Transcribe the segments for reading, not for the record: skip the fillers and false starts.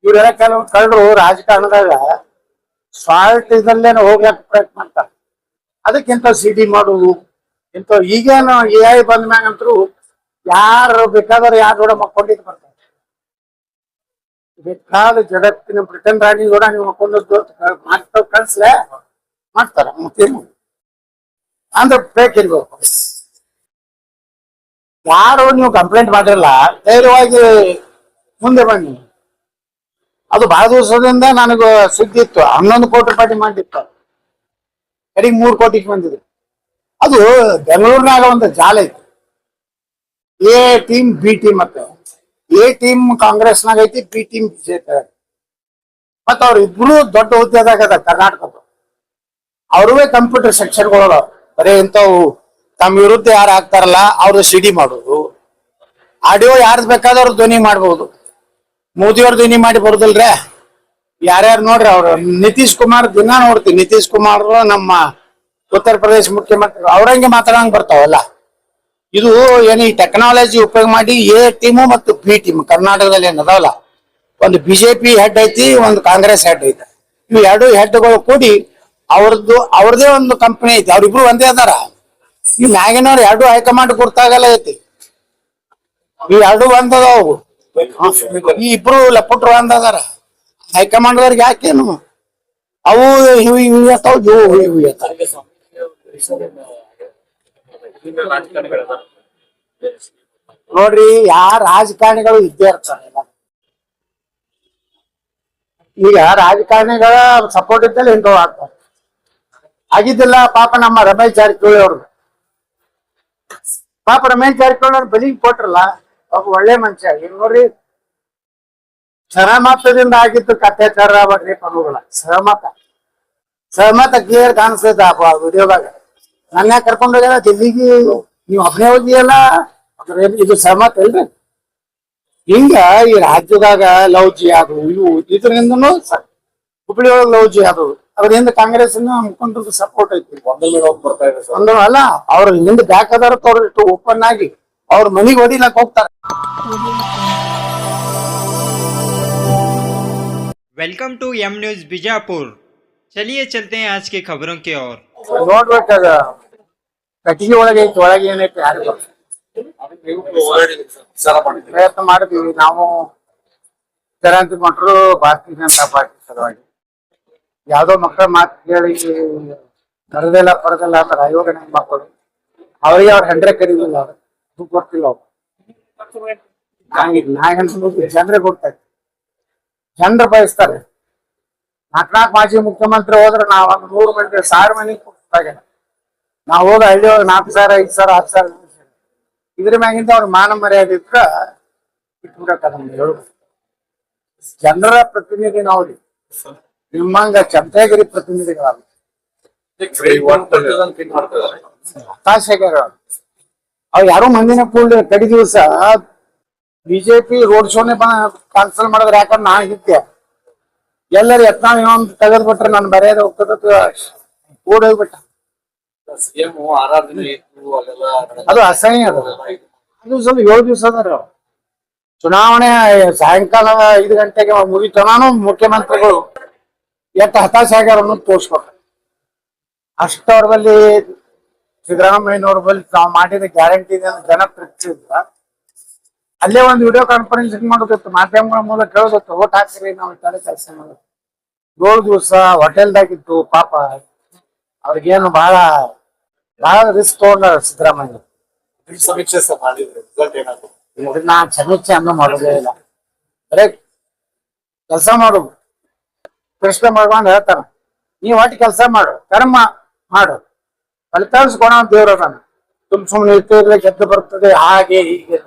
ಇವರೆಲ್ಲ ಕೆಲವು ಕಳ್ಳರು ರಾಜಕಾರಣದಾಗ ಸಾಲ್ಟ್ ಇದಲ್ಲೇನೋ ಹೋಗ್ಲಿಕ್ಕೆ ಪ್ರಯತ್ನ ಮಾಡ್ತಾರೆ. ಅದಕ್ಕಿಂತ ಸಿಡಿ ಮಾಡುದು ಇಂಥ ಈಗೇನು AI ಬಂದ ಮ್ಯಾಗಂತರೂ ಯಾರು ಬೇಕಾದ್ರೆ ಯಾರು ಕೂಡ ಮಕ್ಕೊಂಡಿದ್ದು ಬರ್ತಾರೆ. ಬೇಕಾದ ಜಗತ್ತಿನ ಬ್ರಿಟನ್ ರಾಣಿ ಕೂಡ ನೀವು ಮಕ್ಕೊಂಡದ್ದು ಮಾಡ್ತಾವ್ ಕಳ್ಸ್ಲೆ ಮಾಡ್ತಾರ. ಮತ್ತೇನು ಅಂದ್ರೆ ಫೇಕ್ ಇರ್ಬೇಕು. ಯಾರು ನೀವು ಕಂಪ್ಲೇಂಟ್ ಮಾಡಿರಲ್ಲ ಧೈರ್ಯವಾಗಿ ಮುಂದೆ ಬನ್ನಿ. ಅದು ಬಹಳ ದಿವಸದಿಂದ ನನಗೆ ಸುದ್ದಿ ಇತ್ತು. 11 ಕೋಟಿ ರೂಪಾಯಿ ಮಾಡಿತ್ತು, ಕಡೆಗೆ 3 ಕೋಟಿಗೆ ಬಂದಿದೆ. ಅದು ಬೆಂಗಳೂರಿನಾಗ ಒಂದು ಜಾಲ ಐತಿ. ಎ ಟೀಮ್ ಬಿ ಟೀಮ್ ಮತ್ತೆ ಎ ಟೀಮ್ ಕಾಂಗ್ರೆಸ್ನಾಗ ಐತಿ, ಬಿ ಟೀಮ್ ಬಿಜೆಪಿ. ಮತ್ತ ಅವ್ರ ಇಬ್ರು ದೊಡ್ಡ ಹುದ್ದೆದಾಗ ಅದ ಕರ್ನಾಟಕದ. ಅವ್ರವೇ ಕಂಪ್ಯೂಟರ್ ಸೆಕ್ಷನ್ಗಳು ಬರೀ ಇಂಥವು ತಮ್ಮ ವಿರುದ್ಧ ಯಾರು ಆಗ್ತಾರಲ್ಲ ಅವ್ರು ಸಿಡಿ ಮಾಡೋದು. ಆಡಿಯೋ ಯಾರ್ದು ಬೇಕಾದವ್ರು ಧ್ವನಿ ಮಾಡ್ಬೋದು. ಮೋದಿಯವ್ರ ಧ್ವನಿ ಮಾಡಿ ಬರುದಿಲ್ರ. ಯಾರ್ಯಾರು ನೋಡ್ರಿ ಅವ್ರು ನಿತೀಶ್ ಕುಮಾರ್ ದಿನ ನೋಡ್ತೀವಿ. ನಿತೀಶ್ ಕುಮಾರ್ ನಮ್ಮ ಉತ್ತರ ಪ್ರದೇಶ ಮುಖ್ಯಮಂತ್ರಿ ಅವ್ರಂಗೆ ಮಾತಾಡಂಗ್ ಬರ್ತಾವಲ್ಲ. ಇದು ಏನು ಈ ಟೆಕ್ನಾಲಜಿ ಉಪಯೋಗ ಮಾಡಿ ಎ ಟೀಮು ಮತ್ತು ಬಿ ಟೀಮ್ ಕರ್ನಾಟಕದಲ್ಲಿ ಏನದಾವಲ್ಲ, ಒಂದು ಬಿಜೆಪಿ ಹೆಡ್ ಐತಿ, ಒಂದು ಕಾಂಗ್ರೆಸ್ ಹೆಡ್ ಐತಿ. ಇವು ಎರಡು ಹೆಡ್ಗಳು ಕೂಡಿ ಅವ್ರದೇ ಒಂದು ಕಂಪನಿ ಐತಿ. ಅವ್ರಿಬ್ರು ಒಂದೇ ಅದಾರ. ಈ ಮ್ಯಾಗಿನವ್ರು ಎರಡು ಹೈಕಮಾಂಡ್ ಗುರ್ತಾಗಲ್ಲ ಐತಿ. ಈ ಎರಡು ಒಂದದಾವು. ಈ ಇಬ್ರು ಲಪುಟ್ರು ಒಂದದಾರ. ಹೈಕಮಾಂಡ್ದವ್ರಿಗೆ ಯಾಕೇನು ಅವು ಇವು ಇರ್ತಾವ, ಇವು ಇರ್ತಾವ. ನೋಡ್ರಿ, ಯಾರ ರಾಜಕಾರಣಿಗಳು ಇದ್ದೇ ಇರ್ತಾರೆ. ಈಗ ರಾಜಕಾರಣಿಗಳ ಸಪೋರ್ಟ್ ಇದ್ದಲ್ಲಿ ಇಂಥವು ಆಗ್ತಾರೆ. ಆಗಿದ್ದಿಲ್ಲ ಪಾಪ ನಮ್ಮ ರಮೇಶ್ ಜಾರಕಿಹೊಳಿ ಅವ್ರದ್ದು. ಪಾಪ ರಮೇಶ್ ಜಾರಕಿಹೊಳಿ ಅವ್ರ ಬಲಿಗೆ ಕೊಟ್ರಲ್ಲ, ಪಾಪ ಒಳ್ಳೆ ಮನುಷ್ಯ. ಈಗ ನೋಡ್ರಿ, ಸಹಮತದಿಂದ ಆಗಿತ್ತು ಅತ್ಯಾಚಾರ ಬಗ್ಗೆ ಪದಗಳ ಸಹಮತ ಕ್ಲಿಯರ್ ಕಾಣಿಸ್ತೈತ ವಿಡಿಯೋದಾಗ. ನನ್ನ ಕರ್ಕೊಂಡು ಹೋಗ್ಯಾರ ದಿಲ್ಲಿಗೆ, ನೀವು ಒಬ್ಬನೇ ಹೋಗಿಯಲ್ಲ, ಇದು ಸಹಮತ ಇಲ್ರಿ. ಹಿಂಗ ಈ ರಾಜ್ಯದಾಗ ಲವ್ ಜಿಹಾದು ಇವು ಇದರಿಂದನೂ ಹುಬ್ಬಳ್ಳಿ ಒಳಗೆ ಲವ್ ಜಿಹಾದು ಅವ್ರಿಂದ ಕಾಂಗ್ರೆಸ್ ಮುಖಂಡರು ಸಪೋರ್ಟ್ ಐತಿ. ಒಂದು ಅಲ್ಲ, ಅವ್ರ ಹಿಂದೆ ಬ್ಯಾಕದಾರ ಇಷ್ಟು ಓಪನ್ ಆಗಿ ಅವ್ರ ಮನೆಗೆ ಹೊಡಿಲಕ್ ಹೋಗ್ತಾರೆ. Welcome to M news Bijapur. चलिए चलते हैं आज की खबरों की ओर। ನೋಡ್ಬೇಕಾಗ ಕಟ್ಟಿಗೆ ಒಳಗೆ ಐತಿ, ಒಳಗೆ ಏನೈತಿ ಯಾರು ಪ್ರಯತ್ನ ಮಾಡಿದ್ವಿ ನಾವು. ಕ್ರಾಂತಿ ಮಠರು ಭಾರತೀಯ ಜನತಾ ಪಾರ್ಟಿ ಸಲುವಾಗಿ ಯಾವ್ದೋ ಮಕ್ಕಳ ಮಾತು ಕೇಳಿ ಕರೆದಿಲ್ಲ ಪರದಿಲ್ಲ ಅಂತ ಆಯೋಗ ಮಕ್ಕಳು ಅವರಿಗೆ ಅವ್ರ ಹೆಂಡ್ರೆ ಕರೀಲಿಲ್ಲ. ಅದು ಗೊತ್ತಿಲ್ಲ. ಅವ್ರು ಜನರೇ ಗೊತ್ತಾಯ್ತು. ಜನರು ಬಯಸ್ತಾರೆ. 4 ಮಾಜಿ ಮುಖ್ಯಮಂತ್ರಿ ಹೋದ್ರೆ ನಾವ್ 100 ಮಂದಿ 1000 ಮಂದಿ ಕೊಡ್ತಾಗ ನಾವ್ ಹೋದ ಹಳ್ಳಿ 4,000 5,000 10,000 ಇದ್ರ ಮ್ಯಾಗಿಂದ ಅವ್ರ ಮಾನ ಮರ್ಯಾದೆ ಇದ್ರ ಹೇಳ್ಬೇಕು. ಜನರ ಪ್ರತಿನಿಧಿ ನಾವು ನಿಮ್ಮಂಗ ಚಂದ್ರಗಿರಿ ಪ್ರತಿನಿಧಿಗಳಲ್ಲ. ಹತಾಶೆಗಾರ ಅವ್ ಯಾರು ಮಂದಿನ ಕೂಡಲೇ ಕಡಿ ದಿವಸ ಬಿಜೆಪಿ ರೋಡ್ ಶೋನೇ ಕ್ಯಾನ್ಸಲ್ ಮಾಡಿದ್ರೆ, ಯಾಕಂದ್ರೆ ನಾ ಇದ್ದೆ ಎಲ್ಲರೂ ಯತ್ನಾಳ್ ಇನ್ನೊಂದು ತೆಗೆದ್ ಬಿಟ್ರೆ ನಾನು ಬರೆಯೋದು ಹೋಗ್ತದ ಓಡ್ ಹೋಗ್ಬಿಟ್ಟ. ಅದು ಅಸಹ್ಯ. ಅದು ಸ್ವಲ್ಪ 7 ದಿವಸ ಅದಾರ. ಚುನಾವಣೆ ಸಾಯಂಕಾಲ 5 ಗಂಟೆಗೆ ಮುಗಿತನಾನು ಮುಖ್ಯಮಂತ್ರಿಗಳು ಎಷ್ಟು ಹತಾಶೆ ಆಗ್ಯಾರ ಅನ್ನೋದು ತೋರ್ಸ್ಕೊಟ್ರು. ಅಷ್ಟವ್ರ ಬಲ್ಲಿ ಸಿದ್ದರಾಮಯ್ಯನವ್ರ ಬಲ್ಲಿ ನಾವು ಮಾಡಿದ ಗ್ಯಾರಂಟಿ ಜನ ತೃಪ್ತಿದ್ರ. ಅಲ್ಲೇ ಒಂದು ವಿಡಿಯೋ ಕಾನ್ಫರೆನ್ಸಿಂಗ್ ಮಾಡೋದಿತ್ತು, ಮಾಧ್ಯಮಗಳ ಮೂಲಕ ಕೇಳೋದಿತ್ತು, ಓಟ್ ಹಾಕ್ರಿ ನಾವು ತರ ಕೆಲಸ ಮಾಡೋದು. 7 ದಿವಸ ಹೋಟೆಲ್ದಾಗಿತ್ತು. ಪಾಪ ಅವ್ರಿಗೇನು ಬಹಳ ರಿಸ್ಕ್ ತಗೊಂಡ ಸಿದ್ದರಾಮಯ್ಯ. ಸಮೀಕ್ಷೆ ನಾ ಸಮೀಕ್ಷೆ ಅನ್ನೋ ಮಾಡೋದೇ ಇಲ್ಲ. ಬರೇ ಕೆಲಸ ಮಾಡೋದು. ಪ್ರಶ್ನೆ ಮಾಡ್ಕೊಂಡು ಹೇಳ್ತಾರ, ನೀವ್ ಒಟ್ಟು ಕೆಲಸ ಮಾಡು, ಕರ್ಮ ಮಾಡು, ಫಲಿತಾಂಶ ಕೊಡ ದೇವ್ರ ನಾನು ಸುಮ್ಮನೆ ಇರ್ತಿರ್ಲಿ ಗೆದ್ದು ಬರ್ತದೆ ಹಾಗೆ ಹೀಗೆ.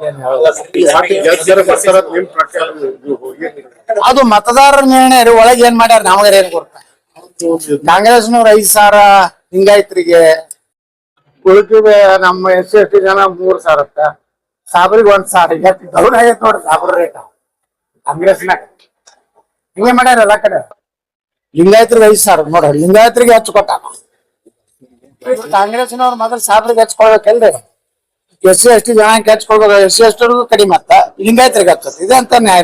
ಅದು ಮತದಾರರ ನಿರ್ಣಯ. ಒಳಗೆ ಏನ್ ಮಾಡ್ಯಾರ ನಮಗ ಏನ್ ಕೊಡ್ತಾರೆ. ಕಾಂಗ್ರೆಸ್ನವ್ರ 5,000 ಲಿಂಗಾಯತರಿಗೆ, ಉಳಿಕೆ ನಮ್ಮ SC/ST ಜನ 3,000 ಸಾಬ್ರಿಗೆ 1,000 ಡೌನ್ ಆಗೈತೆ ನೋಡ್ರಿ ಸಾಬ್ರ ರೇಟ್ ಕಾಂಗ್ರೆಸ್ನಾಗ. ಹಿಂಗೆ ಮಾಡ್ಯಾರ ಎಲ್ಲ ಕಡೆ. ಲಿಂಗಾಯತ್ರಿಗೆ 5,000 ನೋಡ್ರಿ, ಲಿಂಗಾಯತ್ರಿಗೆ ಹೆಚ್ಚು ಕೊಟ್ಟ. ಕಾಂಗ್ರೆಸ್ನವ್ರ ಮೊದಲು ಸಾಬ್ರಿಗೆ ಹಚ್ಕೊಳ್ಬೇಕಲ್ರಿ. SC/ST ಜನ ಹಚ್ಕೊಳ್ಬೇಕು. SC/ST ಕಡಿಮೆ ಮತ್ತ ಲಿಂಗಾಯತ್ರಿಗೆ ಹಚ್ಚತ್. ಇದೆ ಅಂತ ನ್ಯಾಯ.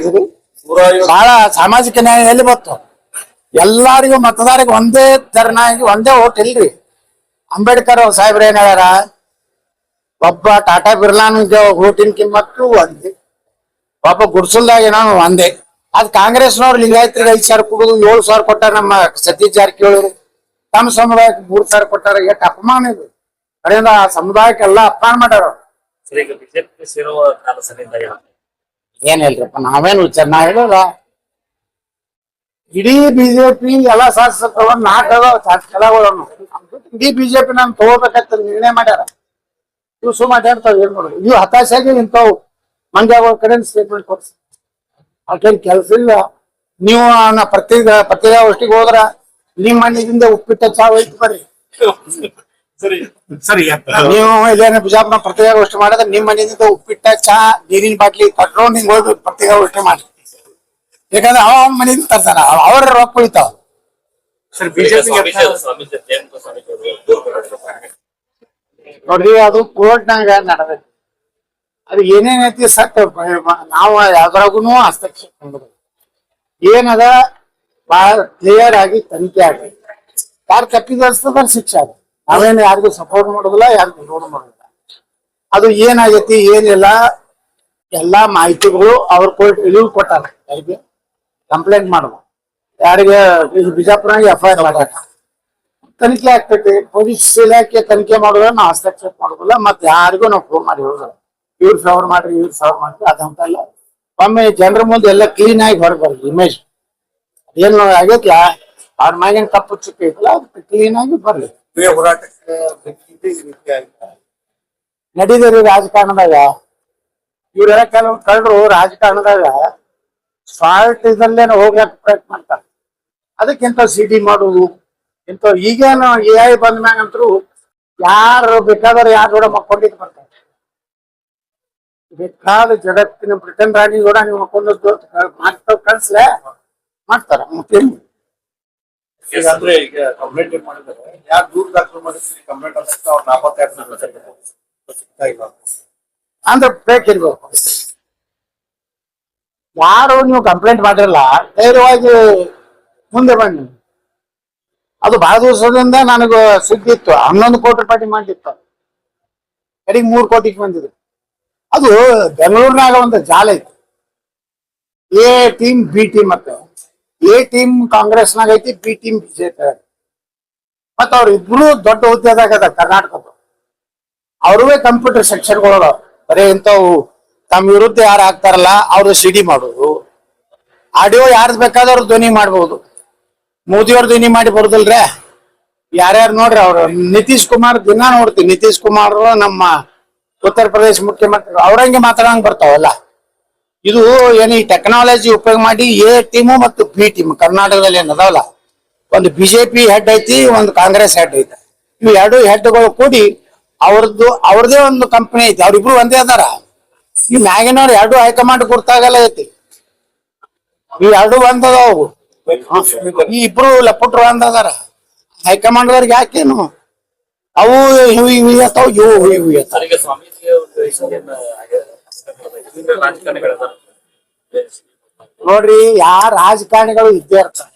ಬಹಳ ಸಾಮಾಜಿಕ ನ್ಯಾಯ ಎಲ್ಲಿ ಬಂತು? ಎಲ್ಲಾರಿಗೂ ಮತದಾರಿಗೆ ಒಂದೇ ತೆರನಾಗಿ ಒಂದೇ ಓಟ್ ಇಲ್ರಿ. ಅಂಬೇಡ್ಕರ್ ಸಾಹೇಬ್ರ ಏನ್ ಹೇಳ್ಯಾರ? ಒಬ್ಬ ಟಾಟಾ ಬಿರ್ಲಾನಿಗೆ ಓಟಿನ ಕಿಮ್ಮತ್ತು ಒಂದೇ, ಒಬ್ಬ ಗುಡ್ಸಲ್ದಾಗ ಏನೋ ಒಂದೇ. ಅದ್ ಕಾಂಗ್ರೆಸ್ನವ್ರು ಲಿಂಗಾಯತ್ರಿಗೆ 5,000 ಕೊಡುದು, 7,000 ಕೊಟ್ಟಾರ. ನಮ್ಮ ಸತೀಶ್ ಜಾರಕಿಹೊಳಿ ತಮ್ಮ ಸಮುದಾಯಕ್ಕೆ 3,000 ಕೊಟ್ಟಾರ. ಎಷ್ಟು ಅಪಮಾನ ಇದು! ಕಡೆಯಿಂದ ಆ ಸಮುದಾಯಕ್ಕೆಲ್ಲ ಅಪಮಾನ ಮಾಡ್ಯಾರ. ಏನ್ ಹೇಳ್ರಪ್ಪ, ನಾವೇನು ವಿಚಾರ ನಾ ಹೇಳೋದ? ಇಡೀ ಬಿಜೆಪಿ ಎಲ್ಲಾ ಶಾಸಕರು 4 ಇಡೀ ಬಿಜೆಪಿ ನಾನು ತಗೋಬೇಕಂತ ನಿರ್ಣಯ ಮಾಡ್ಯಾರ. ಇವು ಸುಮ್ಮ ಮಾತಾಡ್ತಾವ. ಏನ್ ಮಾಡೋದು? ಇವು ಹತಾಶಾಗಿ ಇಂಥವು ಮಂಡ್ಯ ಕಡೆ ಸ್ಟೇಟ್ಮೆಂಟ್ ಕೊಡ್ಸಿ. ಅವ್ಕೇನ್ ಕೆಲಸ ಇಲ್ಲ. ನೀವು ಪತ್ರಿಕಾಗೋಷ್ಠಿಗೆ ಹೋದ್ರ ನಿಮ್ ಮನೆಯಿಂದ ಉಪ್ಪಿಟ್ಟ ಚಾ ಒಯ್ತು ಬರ್ರಿ. ನೀವು ಇಲ್ಲೇನ ಬಿಜಾಪುರ ಪತ್ರಿಕಾಗೋಷ್ಠಿ ಮಾಡಿದ್ರೆ ನಿಮ್ ಮನೆಯಿಂದ ಉಪ್ಪಿಟ್ಟ ಚಾ, ನೀರಿನ ಬಾಟ್ಲಿ ಕಟ್ಕೊಂಡು ಹಿಂಗ್ ಹೋಗಿ ಪತ್ರಿಕಾಗೋಷ್ಠಿ ಮಾಡಿ. ಯಾಕಂದ್ರೆ ಅವ ಮನೆಯಿಂದ ತರ್ತಾರ, ಅವ್ರ ರೊಕ್ಕ ಉಳಿತಾವ. ನೋಡ್ರಿ, ಅದು ಕೋರ್ಟ್ನಾಗ ನಡೆದೈತಿ. ಅದು ಏನೇನೈತಿ ಸತ್ಯ ನಾವು ಯಾವ್ದ್ರಾಗೂ ಹಸ್ತಕ್ಷೇಪ ಮಾಡೋದು ಏನದ ಬಹಳ ಕ್ಲಿಯರ್ ಆಗಿ ತನಿಖೆ ಆಗೈತಿ. ಯಾರು ತಪ್ಪಿದರ್ಸ್ತದ ಶಿಕ್ಷೆ ಆಗ. ನಾವೇನು ಯಾರಿಗೂ ಸಪೋರ್ಟ್ ಮಾಡೋದಿಲ್ಲ, ಯಾರಿಗೂ ವಿರೋಧ ಮಾಡೋದಿಲ್ಲ. ಅದು ಏನಾಗೈತಿ ಏನಿಲ್ಲ ಎಲ್ಲಾ ಮಾಹಿತಿಗಳು ಅವ್ರ ಕೋರ್ಟ್ ಇಳಿವು ಕೊಟ್ಟಾರ. ಯಾರಿಗೆ ಕಂಪ್ಲೇಂಟ್ ಮಾಡುವ, ಯಾರಿಗೆ ಬಿಜಾಪುರಾಗ FIR ಮಾಡ್ಯಾರ. ತನಿಖೆ ಆಗ್ತೈತಿ. ಪೊಲೀಸ್ ಇಲಾಖೆ ತನಿಖೆ ಮಾಡೋದ್ರ ನಾವು ಹಸ್ತಕ್ಷೇಪ ಮಾಡೋದಿಲ್ಲ. ಮತ್ತೆ ಯಾರಿಗೂ ನಾವು ಫೋನ್ ಮಾಡಿ ಹೇಳೋದಿಲ್ಲ, ಇವ್ರು ಫೇವರ್ ಮಾಡ್ರಿ, ಇವ್ರು ಫೇವರ್ ಮಾಡ್ರಿ. ಅದಂತ ಇಲ್ಲ. ಒಮ್ಮೆ ಜನರ ಮುಂದೆ ಎಲ್ಲ ಕ್ಲೀನ್ ಆಗಿ ಹೊರಬರ್ರಿ ಇಮೇಜ್. ಏನು ಆಗೈತ್ಲ ಅವ್ರ ಮ್ಯಾಗಿನ ತಪ್ಪು ಚುಕ್ಕ ಐತಲ್ಲ, ಅದಕ್ಕೆ ಕ್ಲೀನ್ ಆಗಿ ಬರ್ಲಿ. ನಡೀದ್ರಿ ರಾಜಕಾರಣದಾಗ. ಇವ್ರೆಲ್ಲ ಕೆಲವು ಕಳ್ಳರು ರಾಜಕಾರಣದಾಗ ಸಾಲ್ಟ್ ಇದಲ್ಲೇನೋ ಹೋಗ್ಯಾಕ ಪ್ರಯತ್ನ ಮಾಡ್ತಾರೆ. ಅದಕ್ಕಿಂತ ಸಿಡಿ ಮಾಡುದು ಇಂಥ ಈಗೇನು AI ಬಂದ ಮ್ಯಾಗಂತರೂ ಯಾರು ಬೇಕಾದ್ರೆ ಯಾರು ಕೂಡ ಮಕ್ಕೊಂಡಿದ್ದು ಬರ್ತಾರೆ. ಬೇಕಾದ ಜಗತ್ತಿನ ಬ್ರಿಟನ್ ರಾಣಿ ಕೂಡ ನೀವು ಮಕ್ಕೊಂಡದ್ದು ಮಾಡ್ತಾವ ಕಳ್ಸ್ಲೆ ಮಾಡ್ತಾರ. ಮತ್ತೇನು ಅಂದ್ರೆ ಈಗ ಕಂಪ್ಲೇಂಟ್ ಏನ್ ಮಾಡಿದ್ದಾರೆ, ಯಾರು ದೂರ ದಾಖಲು ಮಾಡಿಸಿ ಕಂಪ್ಲೇಂಟ್ ಅಂತ ಅವ್ರು 42 ಅಂದ್ರೆ ಫೇಕ್ ಇರ್ಬೇಕು. ಯಾರು ನೀವು ಕಂಪ್ಲೇಂಟ್ ಮಾಡಿರಲ್ಲ ಧೈರ್ಯವಾಗಿ ಮುಂದೆ ಬನ್ನಿ. ಅದು ಬಹಳ ದಿವಸದಿಂದ ನನಗ ಸುದ್ದಿ ಇತ್ತು. 11 ಕೋಟಿ ರೂಪಾಯಿ ಮಾಡಿತ್ತು, ಕಡೆಗೆ 3 ಕೋಟಿಗೆ ಬಂದಿದ್ರು. ಅದು ಬೆಂಗಳೂರಿನಾಗ ಒಂದು ಜಾಲ ಐತಿ. A ಟೀಮ್ B ಟೀಮ್ ಅಂತ. A ಟೀಮ್ ಕಾಂಗ್ರೆಸ್ನಾಗ ಐತಿ, B ಟೀಮ್ ಬಿಜೆಪಿ. ಮತ್ತ ಅವ್ರ ಇಬ್ರು ದೊಡ್ಡ ಹುದ್ದೆದಾಗ ಅದ ಕರ್ನಾಟಕದ. ಅವ್ರವೇ ಕಂಪ್ಯೂಟರ್ ಸೆಕ್ಷನ್ಗಳು ಬರೀ ಇಂಥವು ತಮ್ಮ ವಿರುದ್ಧ ಯಾರು ಆಗ್ತಾರಲ್ಲ ಅವ್ರು ಸಿಡಿ ಮಾಡೋದು. ಆಡಿಯೋ ಯಾರ್ದು ಬೇಕಾದವ್ರು ಧ್ವನಿ ಮಾಡ್ಬೋದು. ಮೋದಿಯವ್ರ ಧ್ವನಿ ಮಾಡಿ ಬರುದಿಲ್ರೇ. ಯಾರ್ಯಾರು ನೋಡ್ರಿ, ಅವ್ರು ನಿತೀಶ್ ಕುಮಾರ್ ದಿನ ನೋಡ್ತೀವಿ. ನಿತೀಶ್ ಕುಮಾರ್ ನಮ್ಮ ಉತ್ತರ ಪ್ರದೇಶ ಮುಖ್ಯಮಂತ್ರಿ ಅವ್ರಂಗೆ ಮಾತಾಡಂಗ್ ಬರ್ತಾವಲ್ಲ. ಇದು ಏನು ಈ ಟೆಕ್ನಾಲಜಿ ಉಪಯೋಗ ಮಾಡಿ A ಟೀಮು ಮತ್ತು B ಟೀಮ್ ಕರ್ನಾಟಕದಲ್ಲಿ ಏನ್ ಅದಾವಲ್ಲ, ಒಂದು ಬಿಜೆಪಿ ಹೆಡ್ ಐತಿ, ಒಂದು ಕಾಂಗ್ರೆಸ್ ಹೆಡ್ ಐತಿ. ಇವು 2 ಹೆಡ್ಗಳು ಕೂಡಿ ಅವ್ರದೇ ಒಂದು ಕಂಪನಿ ಐತಿ. ಅವ್ರಿಬ್ರು ಒಂದೇ ಅದಾರ. ಈ ಮ್ಯಾಗಿನವ್ರು 2 ಹೈಕಮಾಂಡ್ ಗುರ್ತಾಗಲ್ಲ ಐತಿ. ಈ 2 ಒಂದದಾವು. ಈ ಇಬ್ರು ಲಪುಟ್ರು ಒಂದ್ ಅದಾರ. ಹೈಕಮಾಂಡ್ ಅವ್ರಿಗೆ ಯಾಕೇನು ಅವು ಇವು ಇರ್ತಾವ, ಇವು ಇರ್ತಾವ. ನೋಡ್ರಿ, ಯಾರ ರಾಜಕಾರಣಿಗಳು ಇದ್ದೇ ಇರ್ತಾರೆ.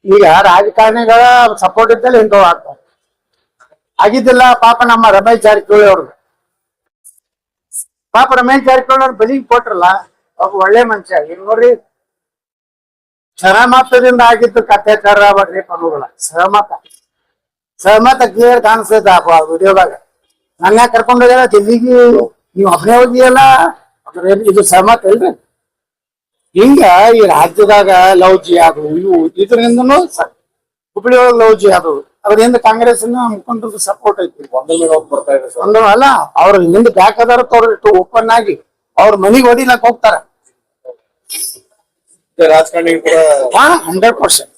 ಈಗ ರಾಜಕಾರಣಿಗಳ ಸಪೋರ್ಟ್ ಇದ್ದಲ್ಲಿ ಇಂಥವು ಆಗ್ತಾರೆ. ಆಗಿದ್ದಿಲ್ಲ ಪಾಪ ನಮ್ಮ ರಮೇಶ್ ಜಾರಕಿಹೊಳಿ ಅವ್ರು. ಪಾಪ ರಮೇಶ್ ಜಾರಕಿಹೊಳಿ ಅವ್ರು ಬಲಿಗೆ ಕೊಟ್ರಲ್ಲ, ಒಬ್ಬ ಒಳ್ಳೆ ಮನುಷ್ಯ. ಈಗ ನೋಡ್ರಿ, ಸಹಮತದಿಂದ ಆಗಿದ್ದು ಅತ್ಯಾಚಾರ ರೇಪ್ ಅನ್ನೋದಿಲ್ಲ. ಸಹಮತ ಕ್ಲಿಯರ್ ಕಾಣಿಸ್ತೈತೆ ಆ ವಿಡಿಯೋದಾಗ. ನನ್ನ ಕರ್ಕೊಂಡು ಹೋಗ್ಯಾರ ದಿಲ್ಲಿಗೆ, ನೀವು ಒಬ್ಬನೇ ಹೋಗಿಯಲ್ಲ, ಇದು ಸಹಮತ ಇಲ್ರಿ. ಹಿಂಗ ಈ ರಾಜ್ಯದಾಗ ಲವ್ ಜಿಹಾದ್ ಇವು ಇದರಿಂದನೂ ಹುಬ್ಳಿ ಒಳಗೆ ಲವ್ ಜಿಹಾದ್ ಅದ್ರಿಂದ ಕಾಂಗ್ರೆಸ್ ಮುಖಂಡರಿಗೆ ಸಪೋರ್ಟ್ ಐತಿ. ಒಂದು ಅಲ್ಲ, ಅವ್ರ ಹಿಂದೆ ಬ್ಯಾಕದಾರ ತೋರಿಟ್ಟು ಓಪನ್ ಆಗಿ ಅವ್ರ ಮನಿಗೆ ಹೊಡಿಲಕ್ ಹೋಗ್ತಾರ. ರಾಜಕಾರಣಿ ಕೂಡ 100%.